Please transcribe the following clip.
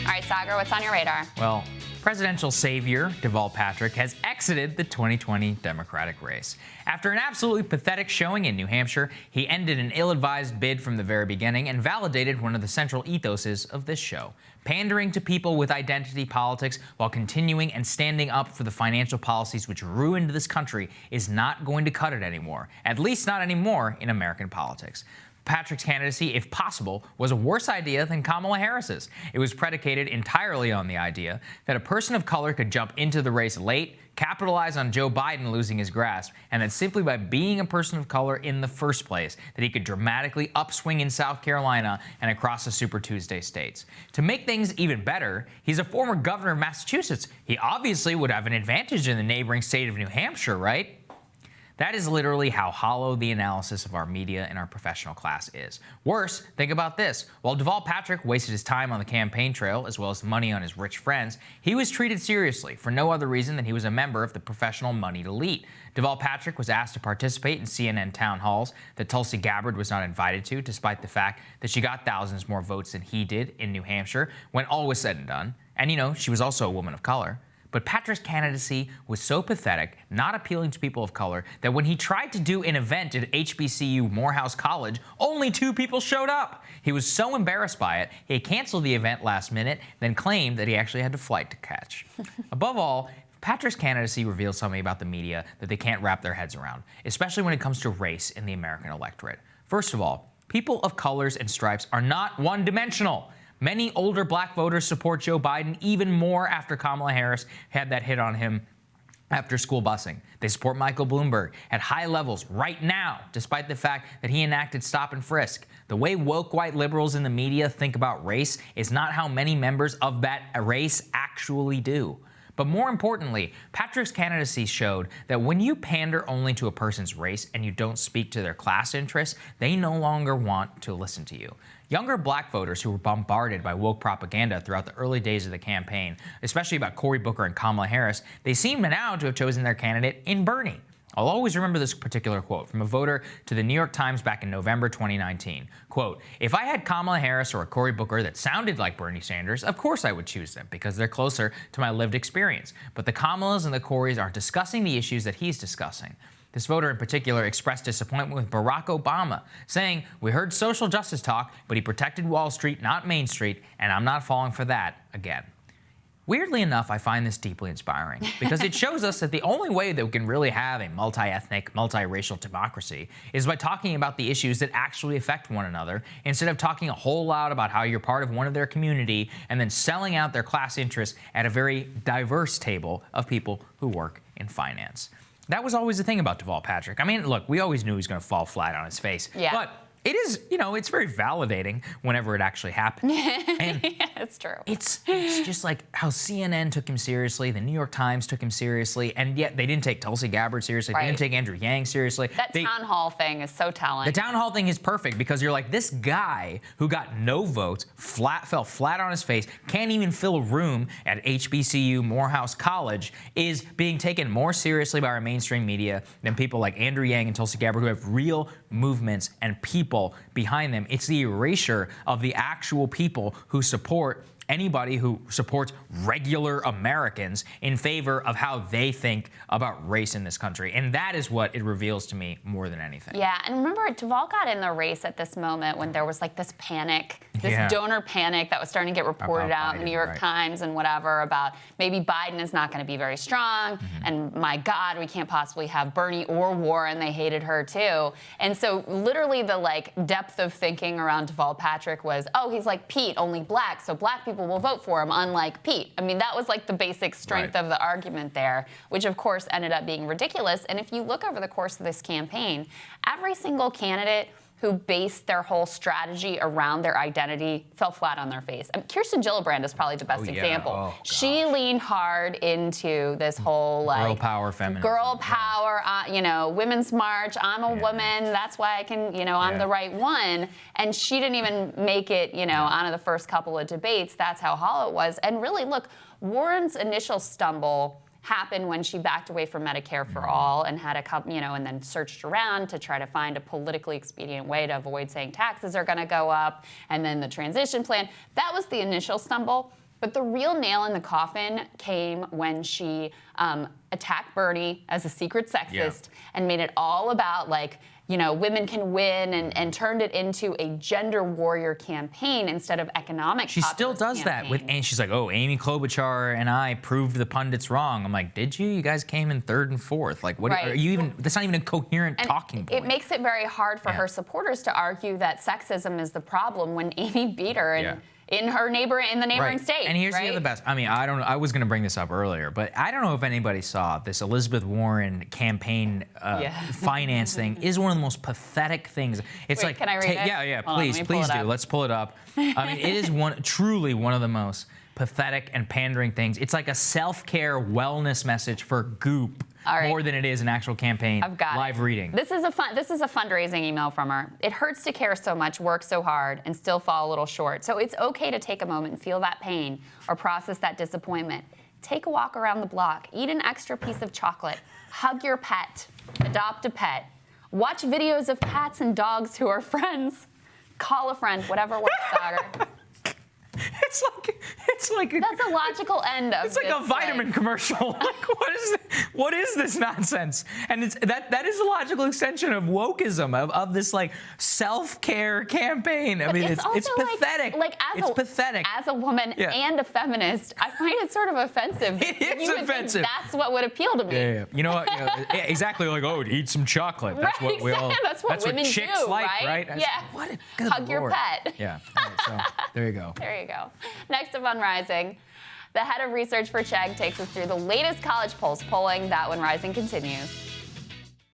All right, Saagar, what's on your radar? Well, presidential savior Deval Patrick has exited the 2020 Democratic race. After an absolutely pathetic showing in New Hampshire, he ended an ill-advised bid from the very beginning and validated one of the central ethoses of this show: pandering to people with identity politics while continuing and standing up for the financial policies which ruined this country is not going to cut it anymore, at least not anymore in American politics. Patrick's candidacy, if possible, was a worse idea than Kamala Harris's. It was predicated entirely on the idea that a person of color could jump into the race late, capitalize on Joe Biden losing his grasp, and that simply by being a person of color in the first place, that he could dramatically upswing in South Carolina and across the Super Tuesday states. To make things even better, he's a former governor of Massachusetts. He obviously would have an advantage in the neighboring state of New Hampshire, right? That is literally how hollow the analysis of our media and our professional class is. Worse, think about this. While Deval Patrick wasted his time on the campaign trail, as well as money on his rich friends, he was treated seriously for no other reason than he was a member of the professional moneyed elite. Deval Patrick was asked to participate in CNN town halls that Tulsi Gabbard was not invited to, despite the fact that she got thousands more votes than he did in New Hampshire when all was said and done. And, she was also a woman of color. But Patrick's candidacy was so pathetic, not appealing to people of color, that when he tried to do an event at HBCU Morehouse College, only 2 people showed up. He was so embarrassed by it, he canceled the event last minute, then claimed that he actually had a flight to catch. Above all, Patrick's candidacy reveals something about the media that they can't wrap their heads around, especially when it comes to race in the American electorate. First of all, people of colors and stripes are not one-dimensional. Many older black voters support Joe Biden even more after Kamala Harris had that hit on him after school busing. They support Michael Bloomberg at high levels right now, despite the fact that he enacted stop and frisk. The way woke white liberals in the media think about race is not how many members of that race actually do. But more importantly, Patrick's candidacy showed that when you pander only to a person's race and you don't speak to their class interests, they no longer want to listen to you. Younger black voters who were bombarded by woke propaganda throughout the early days of the campaign, especially about Cory Booker and Kamala Harris, they seem now to have chosen their candidate in Bernie. I'll always remember this particular quote from a voter to the New York Times back in November 2019. Quote, "If I had Kamala Harris or a Cory Booker that sounded like Bernie Sanders, of course I would choose them because they're closer to my lived experience. But the Kamalas and the Corys aren't discussing the issues that he's discussing." This voter in particular expressed disappointment with Barack Obama, saying, "We heard social justice talk, but he protected Wall Street, not Main Street, and I'm not falling for that again." Weirdly enough, I find this deeply inspiring because it shows us that the only way that we can really have a multi-ethnic, multiracial democracy is by talking about the issues that actually affect one another instead of talking a whole lot about how you're part of one of their community and then selling out their class interests at a very diverse table of people who work in finance. That was always the thing about Deval Patrick. I mean, look, we always knew he was going to fall flat on his face. Yeah. But it is, it's very validating whenever it actually happens. And yeah, it's true. It's just like how CNN took him seriously, the New York Times took him seriously, and yet they didn't take Tulsi Gabbard seriously, Right. They didn't take Andrew Yang seriously. That town hall thing is so telling. The town hall thing is perfect because you're like, this guy who got no votes, fell flat on his face, can't even fill a room at HBCU Morehouse College, is being taken more seriously by our mainstream media than people like Andrew Yang and Tulsi Gabbard who have real movements and people behind them. It's the erasure of the actual people who support anybody who supports regular Americans in favor of how they think about race in this country. And that is what it reveals to me more than anything. Yeah, and remember, Deval got in the race at this moment when there was like this panic, this donor panic that was starting to get reported out in the New York Times and whatever about maybe Biden is not going to be very strong. And my God, we can't possibly have Bernie or Warren. They hated her too. And so literally the depth of thinking around Deval Patrick was, oh, he's like Pete, only black. So black people will vote for him, unlike Pete. I mean, that was like the basic strength of the argument there, which of course ended up being ridiculous. And if you look over the course of this campaign, every single candidate who based their whole strategy around their identity fell flat on their face. Kirsten Gillibrand is probably the best example. Oh, she leaned hard into this whole girl power feminism. Girl power, women's march, I'm a woman, that's why I can, I'm the right one. And she didn't even make it, out of the first couple of debates. That's how hollow it was. And really, look, Warren's initial stumble happened when she backed away from Medicare for all and had a couple, and then searched around to try to find a politically expedient way to avoid saying taxes are going to go up, and then the transition plan. That was the initial stumble. But the real nail in the coffin came when she attacked Bernie as a secret sexist and made it all about, like, you know, women can win, and turned it into a gender warrior campaign instead of economic. She still does that and she's like, oh, Amy Klobuchar and I proved the pundits wrong. I'm like, did you? You guys came in 3rd and 4th. Like, what are you even? That's not even a coherent talking point. It makes it very hard for her supporters to argue that sexism is the problem when Amy beat her in the neighboring state. And here's the other best. I mean, I don't know. I was going to bring this up earlier, but I don't know if anybody saw this Elizabeth Warren campaign finance thing. Is one of the most pathetic things. It's like, can I read it? Yeah. Please do. Let's pull it up. I mean, it is truly one of the most pathetic and pandering things. It's like a self-care wellness message for Goop. More than it is an actual campaign. I've got live reading. This is a fundraising email from her. It hurts to care so much, work so hard, and still fall a little short. So it's okay to take a moment and feel that pain or process that disappointment. Take a walk around the block. Eat an extra piece of chocolate. Hug your pet. Adopt a pet. Watch videos of cats and dogs who are friends. Call a friend. Whatever works, Saagar. It's like that's a logical end of. It's like a vitamin commercial. Like, what is this nonsense? And that is a logical extension of wokeism, of this like self-care campaign. I mean, it's pathetic. It's pathetic. As a woman and a feminist, I find it sort of offensive. It is offensive. That's what would appeal to me. Yeah. You know what? Exactly. Like, oh, eat some chocolate. That's what we all. That's what women chicks do, like, right? Yeah. What a good Hug your pet. Yeah. All right, so there you go. There you go. Next up on Rising, the head of research for Chegg takes us through the latest college polling. That one Rising continues.